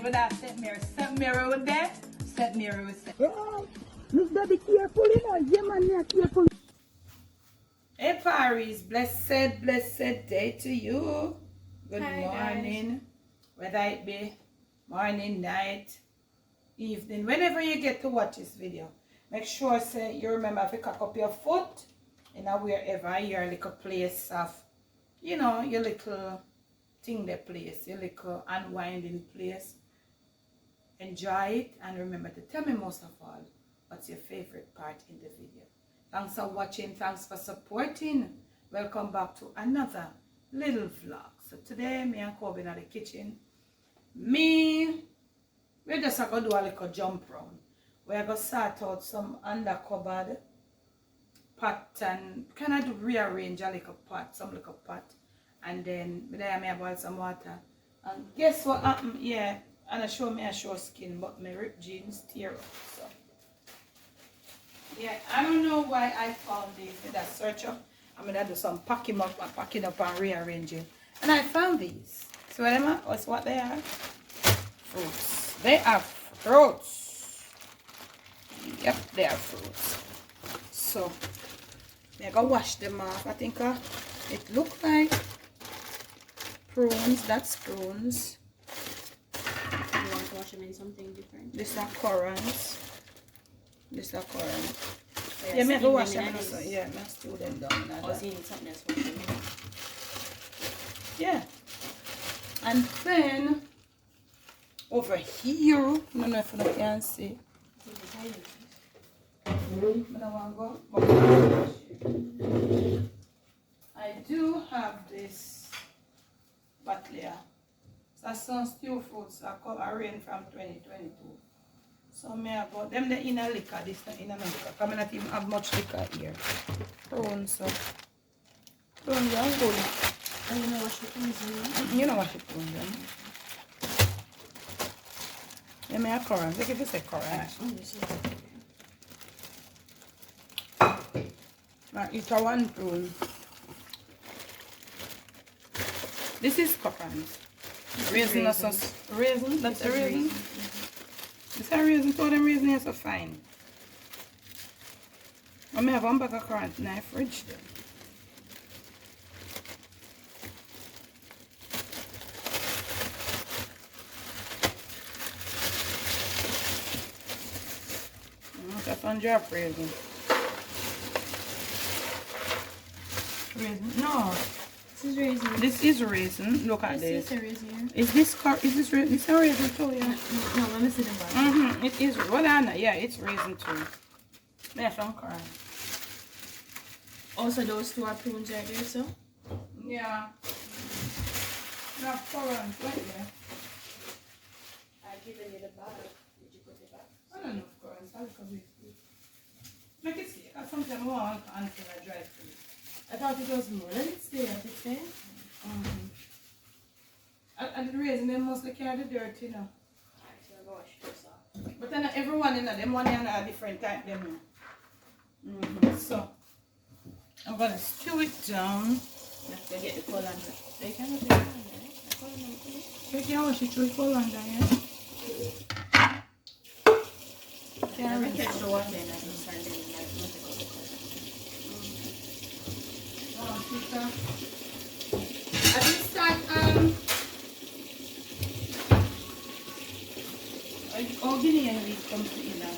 with that St. Mary. St. Mary with that. St. Mary with St. Oh, Miss Daddy, careful, you know. Yeah, man, yeah, careful. Hey Paris, blessed day to you. Good morning. Guys. Whether it be morning, night, evening, whenever you get to watch this video, make sure say you remember to cock up your foot in a wherever your little place of, you know, your little thing the place, your little unwinding place. Enjoy it and remember to tell me most of all what's your favorite part in the video. Thanks for watching, thanks for supporting. Welcome back to another little vlog. So today me and Kobe in the kitchen. We're just going to do a little jump round. We're going to sort out some under cupboard pot and kind of do rearrange a little pot, some little pot. And then I may boil some water. And guess what happened? Yeah, and I show me a show skin, but my ripped jeans tear up. So yeah, I don't know why I found these with a search up. I'm gonna do some packing up and rearranging. And I found these. So what they are? Fruits. They are fruits. Yep, they are fruits. So I'm gonna wash them off. I think it looks like prunes. That's prunes. You want to wash them in something different? These are currants. These are currants. Oh, yeah, maybe wash them also. Yeah, I stew them down. Or is it something else? Yeah. And then over here, I don't know if you can see. I do have this battler. That's some stew fruits that come rain from 2022. So me I got them in a liquor, this not in a liquor. I not even have much liquor here. Prawns, so prawns are good. And you know what she prunes in? You know what she prunes in. Yeah, me a currant. Look if you say currant. Now it's a one prune. This is currant. Raisin or some raisin? That's a raisin? It's a raisin, so them raisin is so fine. I may have one bag of currant in my fridge then. That's one drop raisin. Raisin? No. This is raisin. This is raisin. Look at this. This is a raisin. Is this raisin? It's a raisin too, yeah. No, let me see the bag. It is. Well, Anna, yeah, it's raisin too. There's some currant. Also, those two are prunes right there, so? Yeah. Not currant right there. I've given you the bag. Did you put it back? I don't know if currants are because we make it see. Because sometimes I want to answer a dry food. I thought it was more than it's there, it's there. And the raisin, they mostly carry the dirt, you know. Alright, so I'm going to wash this off. But then everyone in them one and a different type, them. So I'm gonna stew it down. You have to get the colander. They can have the colander, right? The colander. You can wash it through colander, yeah? Can I catch the water and I can start doing like nothing. At this time, all Guinea and wheat comes to eat now.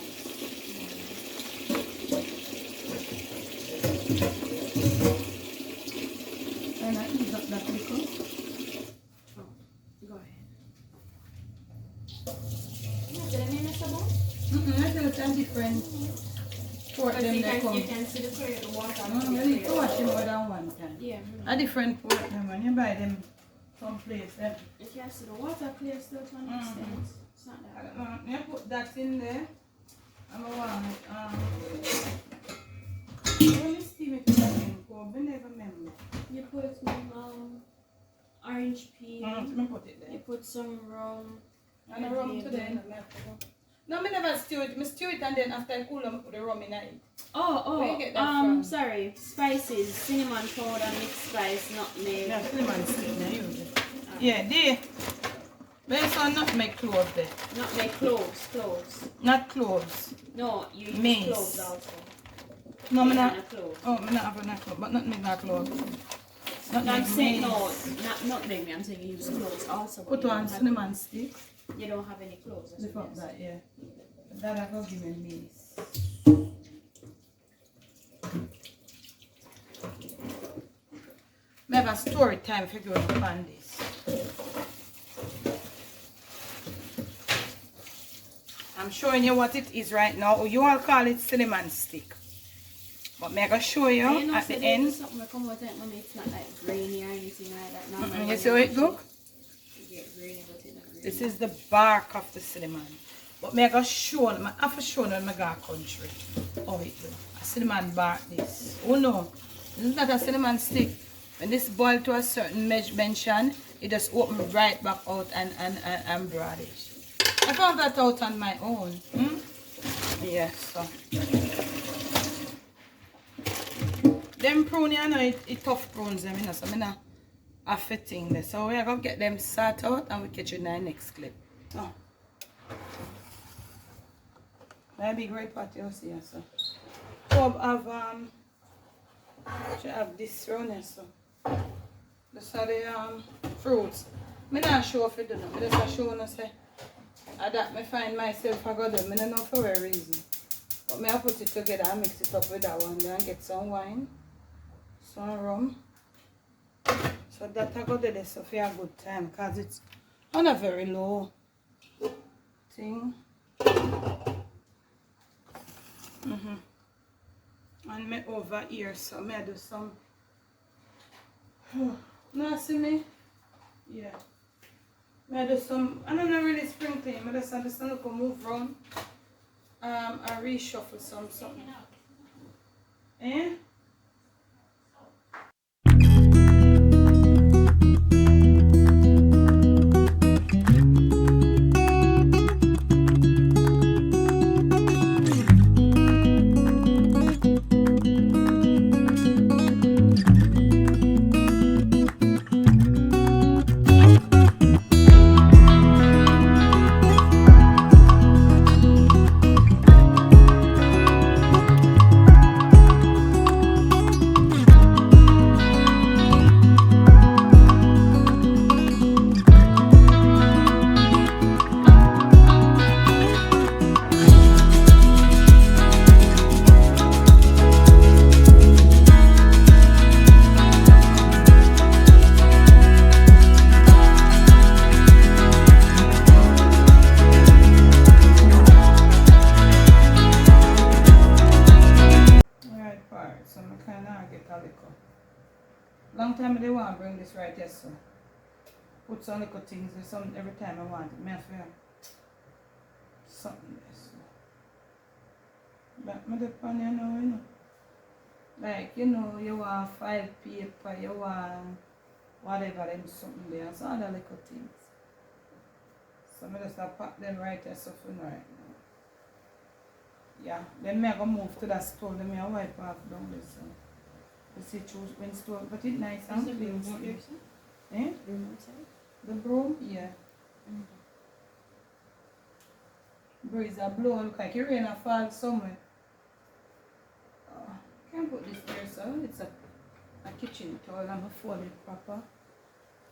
And I ease up that little. Oh, go ahead. I think it's different. Port them You they come. can see the water. You need to wash them more than one time. Yeah. A different port them when you buy them someplace. You can see the water clear still to an extent. It's not that bad. You put that in there. I'm going to want when you steam it again, I never remember. You put orange peel. Put it there. You put some rum. And the rum today. No, I never stew it. I stew it and then after I cool them, put the rum in it. Where you get that from? Sorry. Spices. Cinnamon powder, mixed spice, nutmeg. Yeah, cinnamon stick. Yeah, they. But so not make clothes there. Not make clothes. Not clothes. No, you use Mace. clothes also. No, me not. Clothes. Oh, me not have a clothes, but not make that clothes. Not No, I'm make saying mace. no, not make me. I'm saying you use clothes also. Put on cinnamon stick. You don't have any clothes. That's Lift what up it is. that, yeah. That I go give me mace. I have a story time for you to find this. I'm showing you what it is right now. You all call it cinnamon stick. But I'm going to show you at the end. Something will come out of it, mommy. It's not like grainy or anything like that. No, You see how it look? You get grainy, but it's not grainy. This is the bark of the cinnamon. But I'm going to show you, I have to show you in my country how it look. A cinnamon bark this. Oh no, this is not a cinnamon stick. When this boil to a certain mention, it just open right back out and brownish. I found that out on my own. Yes, so. Them prune, you know, it tough prunes them, you know, so I'm not affecting this. So we're going to get them sort out and we'll catch you in the next clip. Oh. That'd be great pot you see, so. So I have this round here, so. These are the fruits. I'm not sure if it do not. I just show you say that I find myself I got them. I don't know for a reason. But I put it together and mix it up with that one and get some wine, some rum. So that I got there so for a good time because it's on a very low thing. And me over here, so me do some. No, see me? Yeah. I do some, I don't know really sprinkling, I just understand look move around. I reshuffle something. Eh? So I kind of get a little. Long time they want to bring this right here, so put some little things or some every time I want it. I have to have something there. So. But I depend on you know. Like, you know, you want file paper, you want whatever, them something there, so other little things. So I just pack them right here, so for right now. Yeah, then I go move to that store, then I wipe off down there, so. You see, choose when store, but it's nice and clean. Eh? The broom? Yeah. Breeze are blowing, look like it rain or fall somewhere. Can't put this there, so it's a kitchen towel. I'm going to fold it proper.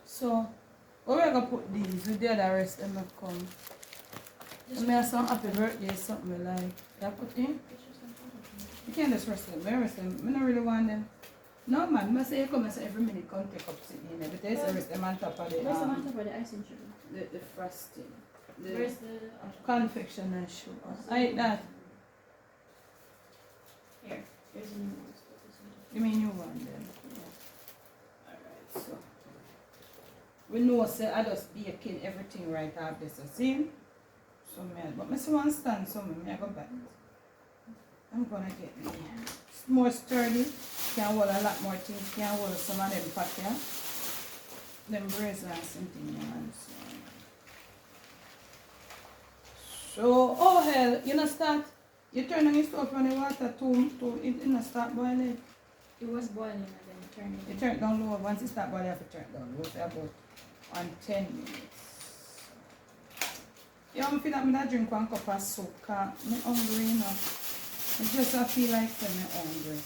So, where are we going to put these? With the other rest, I'm going to come. I have some happy birthday, something I like. Can I put in? You can't just rest them. I rest them. I don't really want them. No, man. I say you come and say every minute come take up sitting in there. But they say rest them on top of the where's the on top of the icing sugar? The frosting. Where's the confection and sugar? I eat that. Here. There's a new one. You mean you want them? Yeah. Alright, so. We know, say, I just baking everything right after this. So, see? So, but I still want to stand somewhere. I go back. I'm going to get me more sturdy. Can hold a lot more things. Can hold some of them pack here. Them braids and something. So, oh hell, you know start. You turn on your stove on the water to it start boiling. It was boiling and then you turned it. You turn it down low. Once it start boiling, you have to turn it down low for about 10 minutes. Yeah, I'm feeling that I drink one cup of soup because I'm hungry, you know. I just feel like I'm hungry.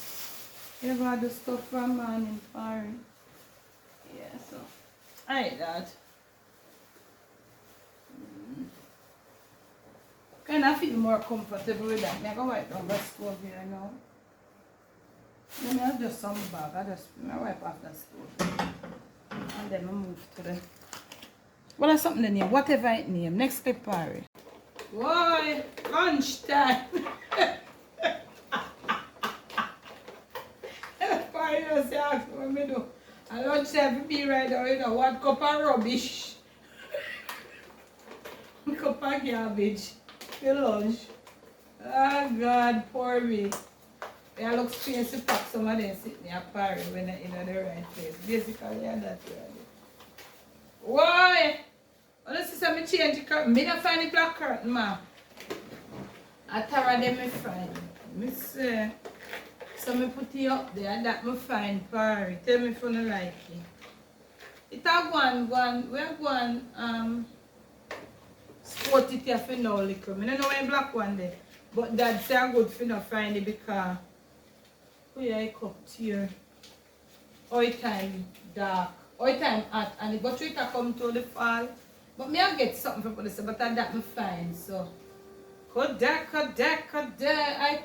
You ever do stuff from morning, Barry? Yeah, so I ate that. Kind of feel more comfortable with that. I go wipe down the stove here now. Then I just some bag. I wipe off the stove. And then I move to the... Well, that's something the name. Whatever it name. Next clip, Barry. Why? Lunchtime. Barry just ask what me do. And lunchtime be right now, you know, 1 cup of rubbish. 1 cup of garbage. For lunch. Oh God, poor me. I look space to pack some of them sitting there Barry when they're in the right place. Basically, I'm that way. Why? Let's see some change the curtain. I don't find the black curtain, ma. I Tara them I find. Me say. So I put it up there that I find Barry. Tell me if you don't like it. It have one, we have one sport it here for now little. I don't know why black one there. But Dad say I'm good for not find it because I cooked here. All time dark. All time hot. And it got to come to the fall. But me I get something for this, but that me fine. So cut that. I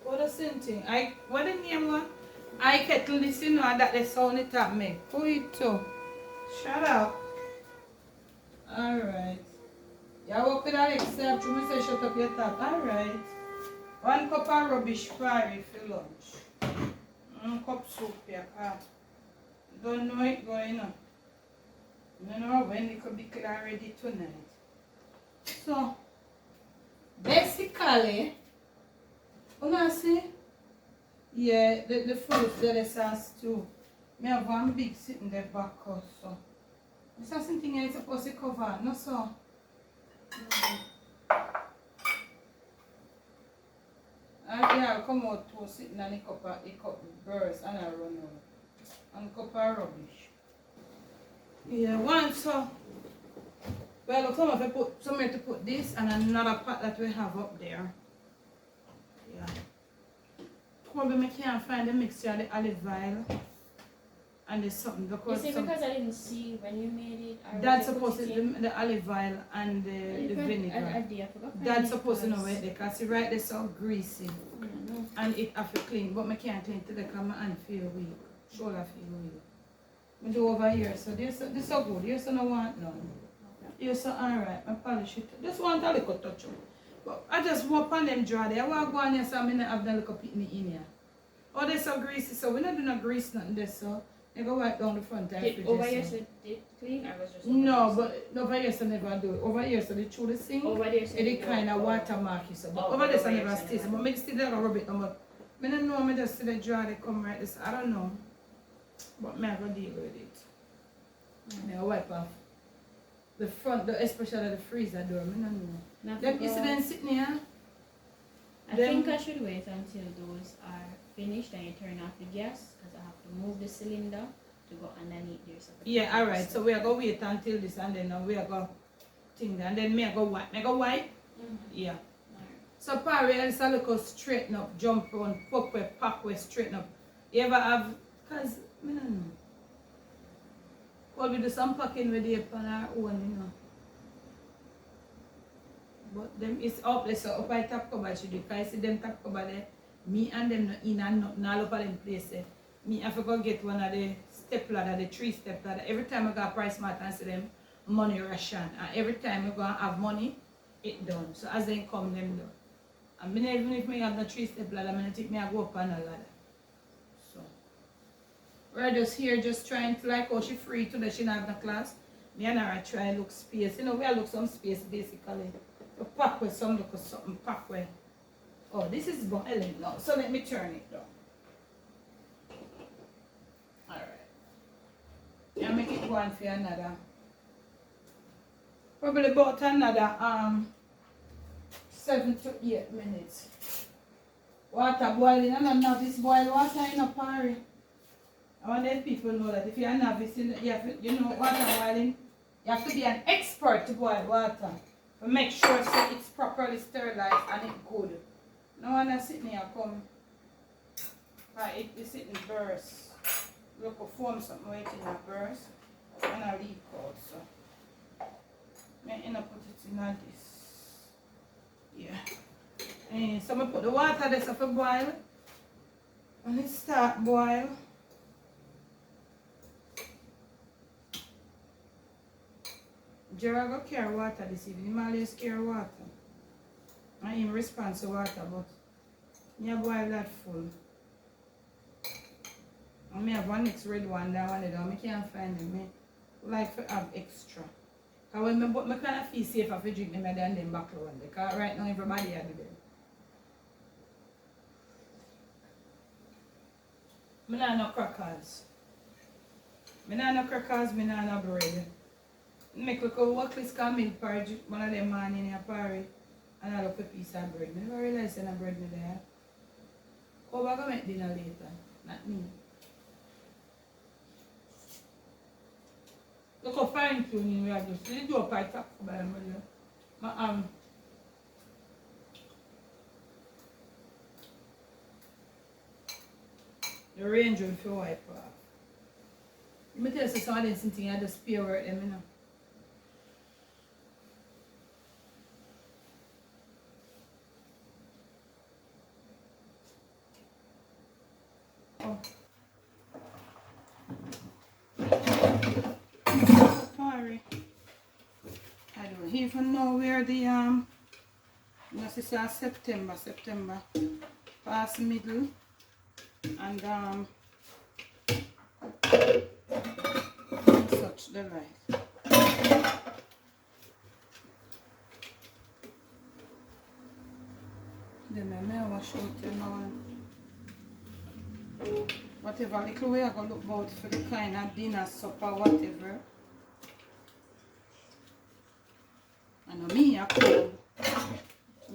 what the same thing. What the name one? I kettle this, you know, that the sound it up me. Who it to? Shut up. Alright. You work with Alexa, you me say shut up your top. Alright. 1 cup of rubbish Barry for lunch. 1 cup soup here. Don't know it going on. I don't know when it could be clear ready tonight. So basically, what I say? Yeah, the fruits that is sauce too. I have one big sitting there back also. This is something you're supposed to cover, no so. Yeah, I'll come out to sitting and a cup burst and I run out. And a cup of rubbish. Yeah, one so. Well, look, some of you put somewhere to put this and another pot that we have up there. Yeah. Probably I can't find the mixture of the olive oil and there's something because you see, because I didn't see when you made it. Dad's supposed to the olive oil and the vinegar. Dad's supposed to know it because it's right there so greasy. And it have to clean, but I can't clean today because my hand feel weak. Shoulder feel weak. I do over here, so this so good. You so no want none. You so alright, I polish it. Just want a little touch up. But I just walk on them dry there. I want to go on here so I don't have the little pitney in here. Oh, they're so greasy, so we don't do no grease nothing there, so I go wipe down the front. Over here, so did clean or was just no, but over here, so never do it. Over here, so they through the sink. Over there, so it kind of watermark, so. But over there, so never stays. But maybe still there, rub it. But I don't know, I just see the dry, they come right this. I don't know. But I go deal with it. I wipe off the front, especially the freezer door. I don't know. Them, you see them sitting here? I think I should wait until those are finished and you turn off the gas because I have to move the cylinder to go underneath there. So yeah, alright. So we are going to wait until this and then we are going to think and then I go wipe. I go wipe? Yeah. Right. So Parry else I look straighten up, jump on, pop way, pack way, straighten up. You ever have, because I don't know. Well, we do some packing with the on our own, you know. But them is up there, so up by top cover should do. Because I see them top cover there, me and them not in and nothing all over them place there. Me have to go get one of the step ladder, the 3-step ladder. Every time I go price mart and see them money ration. And every time I go and have money, it done. So as they come, them do. And even if I have the 3-step ladder, I think I go up on a ladder. So we're just here just trying to like how she free today, she not have no class. Me and her try look space. You know, we look some space basically. We pack with some look something pack with. Oh, this is boiling now. So let me turn it down. Alright. I'll make it go on for another. Probably about another 7 to 8 minutes. Water boiling. I'm not novice boil water in a party. I want let people know that if you're a novice, you know water boiling, you have to be an expert to boil water. But make sure so it's properly sterilized and it's good. No one is sitting here come. It is sitting burst. Look for form something waiting a burst. And I leak out. So I'm gonna put it in this. Yeah. And so I put the water there for boil. And it start boil. Gerald go carry water this evening. He always carry water. And him respond to water, but I boil that full. And I have one next red one, that one I can't find them. I like to have extra. But I kind of feel safer if I drink them than them back one. Because right now everybody has them. I don't have no crackers. I don't have no crackers, I don't have no bread. I make like a workless milk porridge, one of them morning in a porridge, and I look a piece of bread. I never realized that bread me there. How am I going to make dinner later? Not me. Look how fine tuning we are just. The door part up by my the range will feel wipe off. Let me tell you some of these things I just spare work them, you know. Sorry. I don't even know where the this is September past middle and such the like. Then I may wash out them now. Whatever little way I go look about for the kind of dinner, supper, whatever. And me I cold.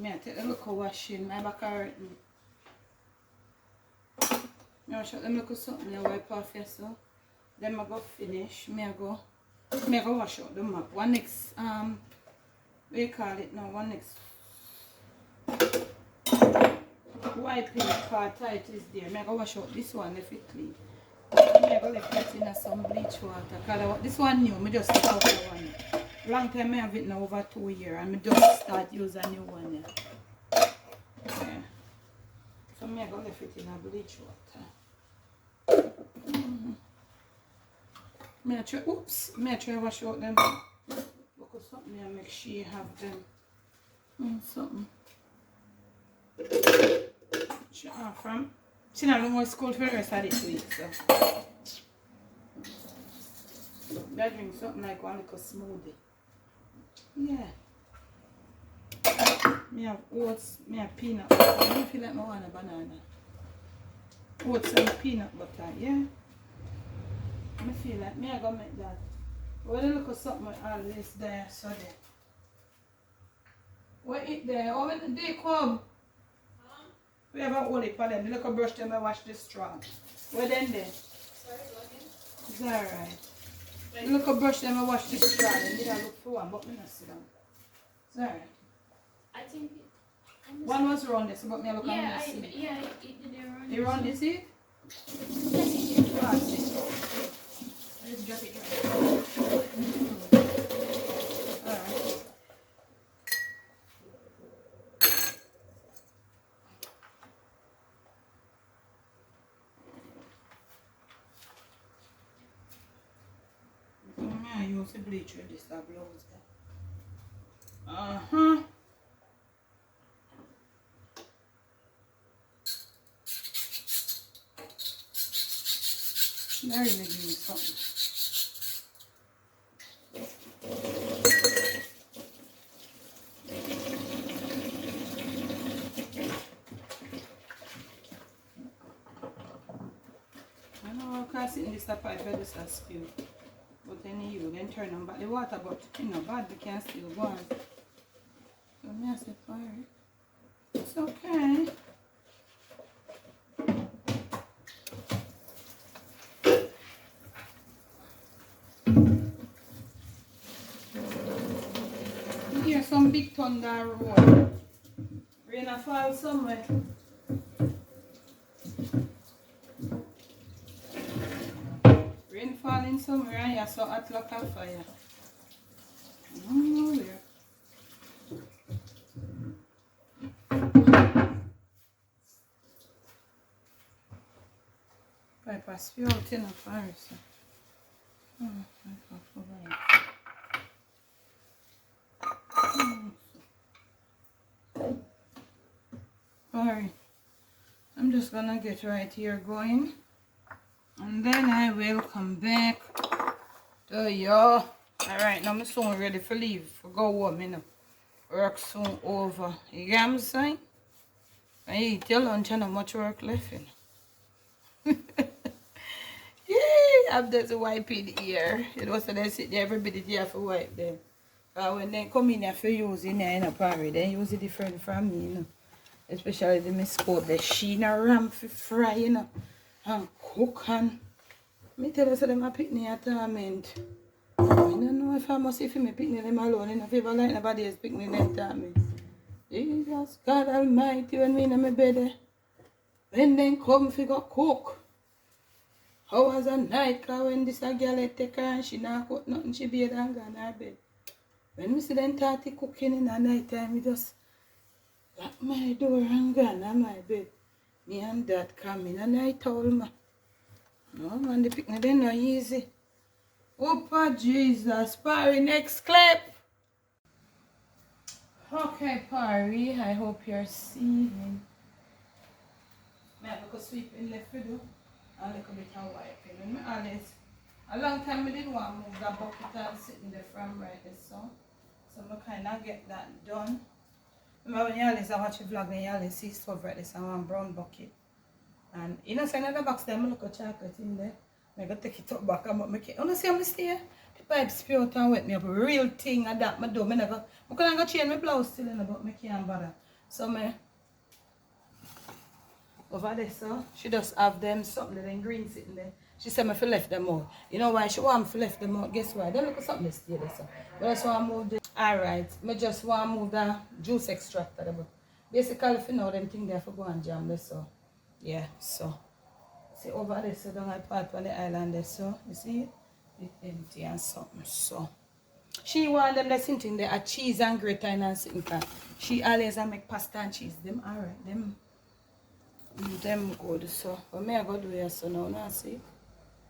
I take a look at washing my back hurting. I wash out them look something I wipe off here so. Then I go finish. I go wash out the map. One next what do you call it now? One next wiping part tight is there. I go wash out this one if it clean. I go left it in some bleach water. Cause this one new, I just take out the one. Long time I have it now over 2 years and I just start using a new one. Yeah. So I go left it in a bleach water. I try wash out them. Look at something I make sure you have them. Something. From she not no more school for the rest of this week, so I drink something like one little smoothie. Yeah. Me have oats, me have peanut butter. I don't feel like I want a banana. Oats and peanut butter, yeah. I feel like me I gonna make that. Well, look at something with all this there, so there. What it there? Oh, when they come. We have a whole heap of them. Look at brush them and wash the straw. Where then there? Sorry, again? It's alright. Look at brush them and wash the straw. Then did I look for one, but me not sit down. It's alright. I think one was round this, but me look at yeah, me see. yeah, it did round. You round this it? Yes, it did. Pass it. Let's drop it right. Alright. I use the bleach with this blouse there. They're really giving something. I know I can't sit in this pipe where this is spilled. But then you then turn on back the water, but you know bad we can still go on. So me I say fire. It's okay. some big thunder roll. Rain a fall somewhere. Rain falling somewhere and you saw hot like a fire. Where? Piper spew out in a forest. Alright, I'm just gonna get right here going and then I will come back to you. Alright, now I'm soon ready for leave for go home, you know. Work soon over. You get what I'm saying? I eat your lunch and not much work left, you know. Yeah, I'm just wiping the ear. You know, so they sit there, everybody there for wipe them. When they come in here for use in there in a party, they use it different from me, you know. Especially the Miss Coat, the sheen a ram for fry, you know. And cook and me tell you so them a picnic at torment. I don't know if I must see if me picnic them alone, you know, if ever like nobody else picnic them torment. Jesus God Almighty, when me in my bed, when they come fi go cook. Hours a night, cause when this a girl take her and she not cook nothing, she be and gone her bed. When we see them party cooking in the night time, we just lock my door and gone on my bed. Me and Dad come in and I told me, no man, the picnic they not easy. Oh, Jesus, Parry, next clip. Okay, Parry, I hope you're seeing. I have a sweeping left to do. A little bit of wiping. When I honest, a long time I didn't want to move that bucket and sitting there from right there, so I kind of get that done. Remember when you always watch a vlog and you always see stuff right there, so one brown bucket. And you know, so another box there, I look at chocolate in there. I go take it up back and make it. You know, see how I stay? The pipe spew out and wet me up. Real thing and that I do. I can't go change my blouse still, but I can't bother. So I over there, so she just have them something them green sitting there. She said me fi left them out. You know why she want me to left them out? Guess why? They look at something that stay there, so. But I just want to move the alright. I just want to move the juice extractor. But basically if you know them thing there for go and jam there, so yeah, so see over there, so down at part on the island there, so you see it? It's empty and something, so she want them that thing there, a cheese and gratin and something. She always make pasta and cheese. Them alright, them good, so what me I go do here, so now, now see.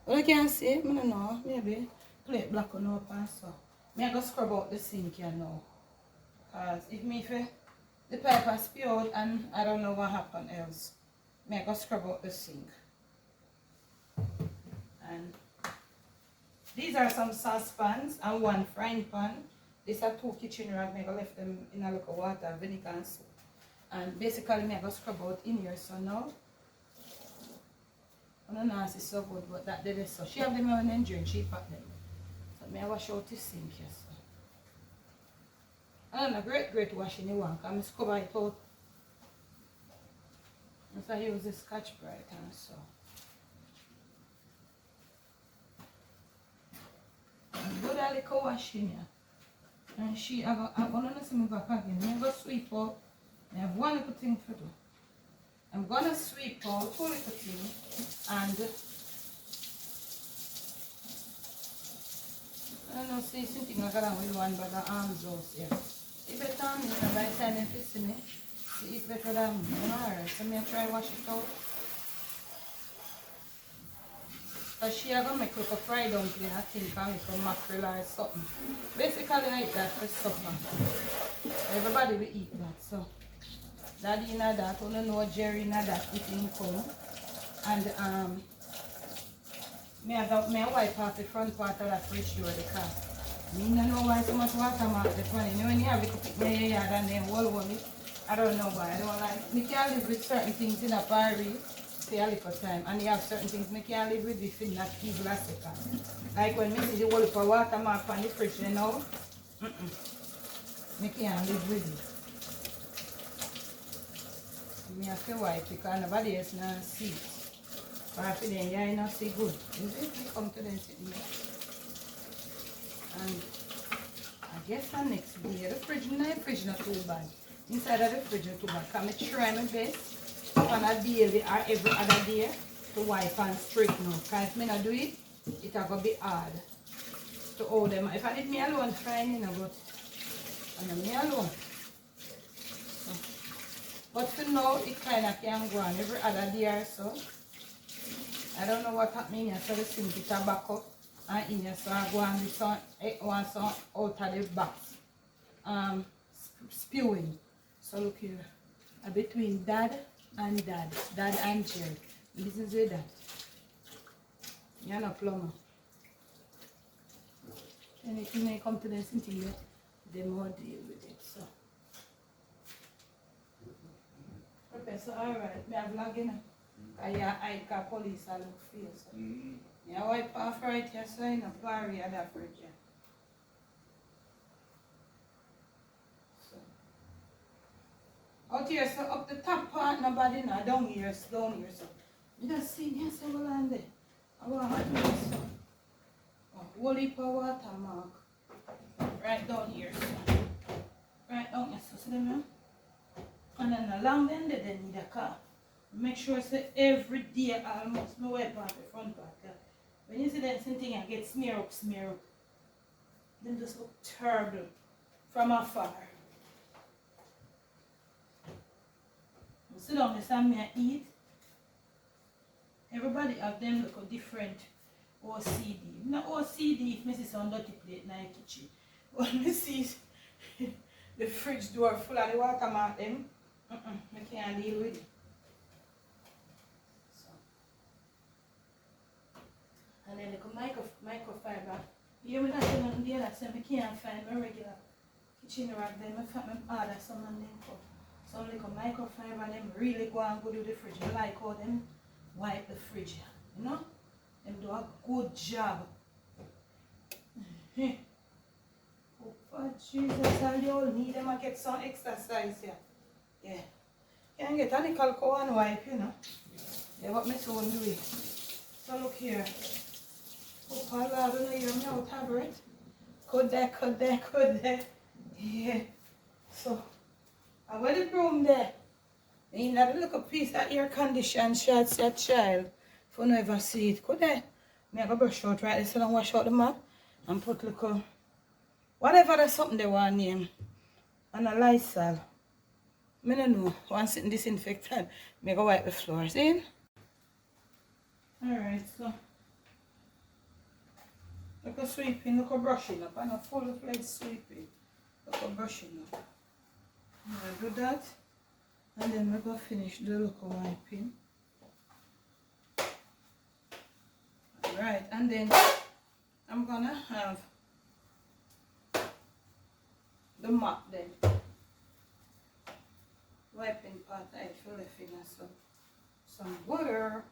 Well, I can't see, I don't know, maybe plate black on up and so. Me I go scrub out the sink here now. Because if me if the pipe has spilled and I don't know what happened else, me I go scrub out the sink. And these are some saucepans and one frying pan. These are 2 kitchen rags, I go left them in a little water, vinegar and soap. And basically, I go scrub out in here, so now. I don't know if it's so good, but that did it, so. She have them on the drink, she pack them. So, I wash out the sink here, so. I don't know, great washing the one, because I scrub it out. So, I use the Scotch Brite and so. Good a little washing here. And I'm going to see me back again. I'm going to sweep out. I have one little thing to do. I'm gonna sweep out 2 little things and I don't know, see something I got with one bag of arms out here. It better me, and by the time you see me, it's better than me. Alright, so I'm try wash it out. Because she are gonna make like a fried dumpling, I think, from mackerel or something. Basically I eat that for supper. Everybody will eat that, so. Daddy in that, I don't know Jerry in that eating come. And me I wipe off the front part of that fridge door because me don't know why so much water mark the front. You know when you have it pick my yard and then wall on it. I don't know why. I don't like me can't live with certain things in a party for a little time. And you have certain things me can't live with this in that evil a second. Like when me see the wall for water mark on the fridge, you know. Me can't live with it. Me have to wipe because nobody else not see it. But after then, you not see good. Is it? We come to them sitting there. And I guess the next day, the fridge not too bad. Inside of the fridge not too bad. Can I try my best on a daily or every other day to wipe and straighten out. Because if I not do it, it's going to be hard to hold them. If I did me alone, fine, you know, but I'm me alone. So, but for now, it kind of can go on every other day or so. I don't know what happened here, so the sink it back up. And in here, so I go and do some, want some out of the box. Spewing. So look here. Between dad and Jerry. This is with dad. You're not plumber. Anything may come to the sink, they more deal with it. So. Okay, so alright, me have vlog, you know. I got police I look for you. So. Yeah, wipe off right here, so you know, parry at that fridge. Yeah. So. Out here, so up the top part, nobody now, down here, so. You just see, yes, I will land there. I want to do this. Whole heap of water mark. Right down here, so. Right down here, so see them, yeah? And then along the end, they need a car. Make sure so every day almost no wipe off the front part. When you see that same thing and get smear up, then just look terrible from afar. You sit down this and me eat. Everybody have them look a different OCD. Not OCD if I see some dirty plate in the kitchen. When I see the fridge door full of the water mark them, I can't deal with it. And then the microfiber. You know that on the other side, I can't find my regular kitchen rack then. I find my order some of them come. Some like a microfiber, them really go and go to the fridge. I like how them wipe the fridge. You know? Them do a good job. Oh Jesus, all you all need them to get some exercise here. Yeah. You can get a nickel cow and wipe, you know. Yeah, what my son do it. So look here. Oh, Lord, I don't know you're now tablet. Cut there. Yeah. So, I want the broom there. You need a little piece of air condition shots your child. If you never see it, cut there. I'm going to brush out right there so I don't wash out the map. And put little, whatever there's something they want to name. And a Lysol. I don't know. Once it's disinfectant, I'm going to wipe the floors in. Alright, so. Look at sweeping, look at brushing up, and a full-fledged sweeping. Look at brushing up. I'm going to do that, and then we're going to finish the local wiping. Alright, and then I'm going to have the mop then. Wiping part, I fill the finger some water,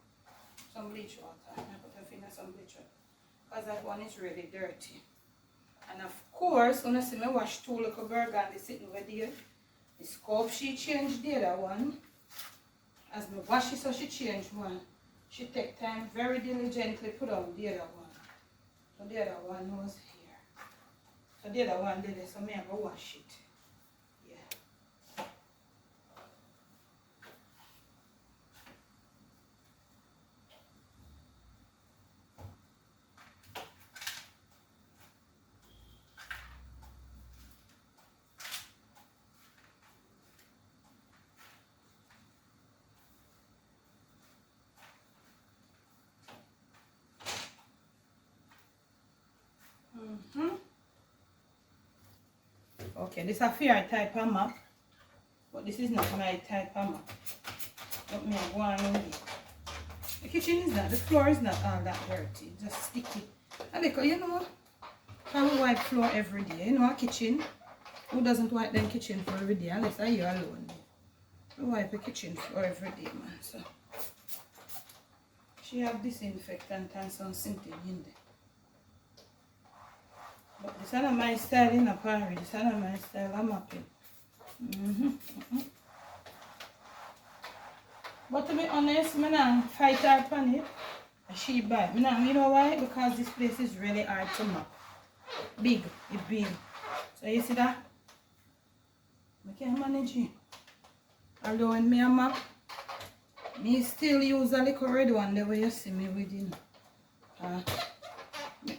some bleach water. I put the finger some bleach water. Because that one is really dirty. And of course, when I see me wash two little burgundy sitting over there, the scope she changed the other one. As me wash it, so she changed one. She take time very diligently put on the other one. So the other one was here. So the other one did it, so me I go wash it. Okay, this is a fair type of map, but this is not my type of map. Let me go on with it. The kitchen is not, the floor is not all that dirty, just sticky. And because you know, I will wipe floor every day. You know, a kitchen, who doesn't wipe them kitchen floor every day unless I you alone. We wipe a kitchen floor every day, man. So she have disinfectant and some scented in there. But this is not my style in a party. This is not my style of mopping. But to be honest, I don't fight her on it. She bad. You know why? Because this place is really hard to mop. Big. It's big. So you see that? I can manage it. Although when me a mop, me still use a little red one the way you see me with it.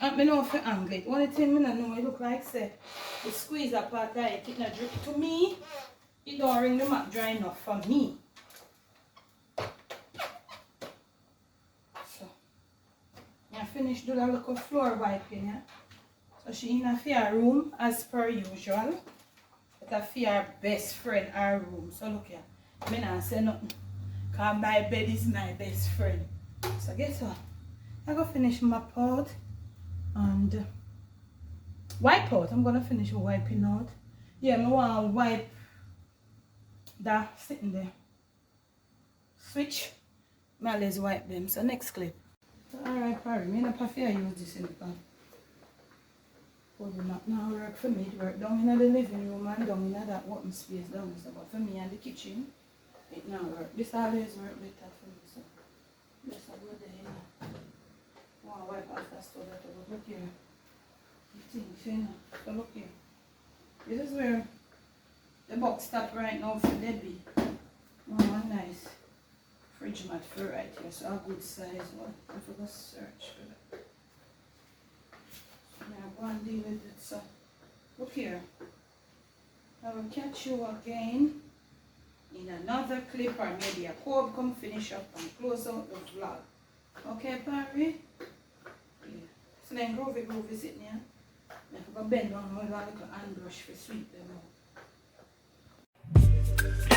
I know if you angle it. Only thing I know it look like say the squeeze apart of it not drip. To me, it don't ring the mop dry enough for me. So I finished doing a little floor wiping, yeah. So she in a fair room as per usual. But a fair best friend our room. So look here. I not say nothing. Cause my bed is my best friend. So guess what? I go finish my pot and wipe out. I'm gonna finish wiping out. Yeah, I want to wipe that sitting there. Switch. Let's wipe them. So next clip. So, alright, Parry. Me not have to use this in the pan. Probably not now work for me. It work down in the living room and down in that open space down there. But for me and the kitchen, it now work. This always work better for me. So let's go there. I want to wipe off that stuff that I look here. So look here. This is where the box stop right now for Debbie. Oh, a nice fridge mat for right here. So a good size one. I forgot to search for that. So now go and deal with it. So look here. I will catch you again in another clip or maybe a cob come finish up and close out the vlog. Okay, Parry? Yeah. So then groovy sitting here. I forgot bend down with a little hand brush for sweep them out.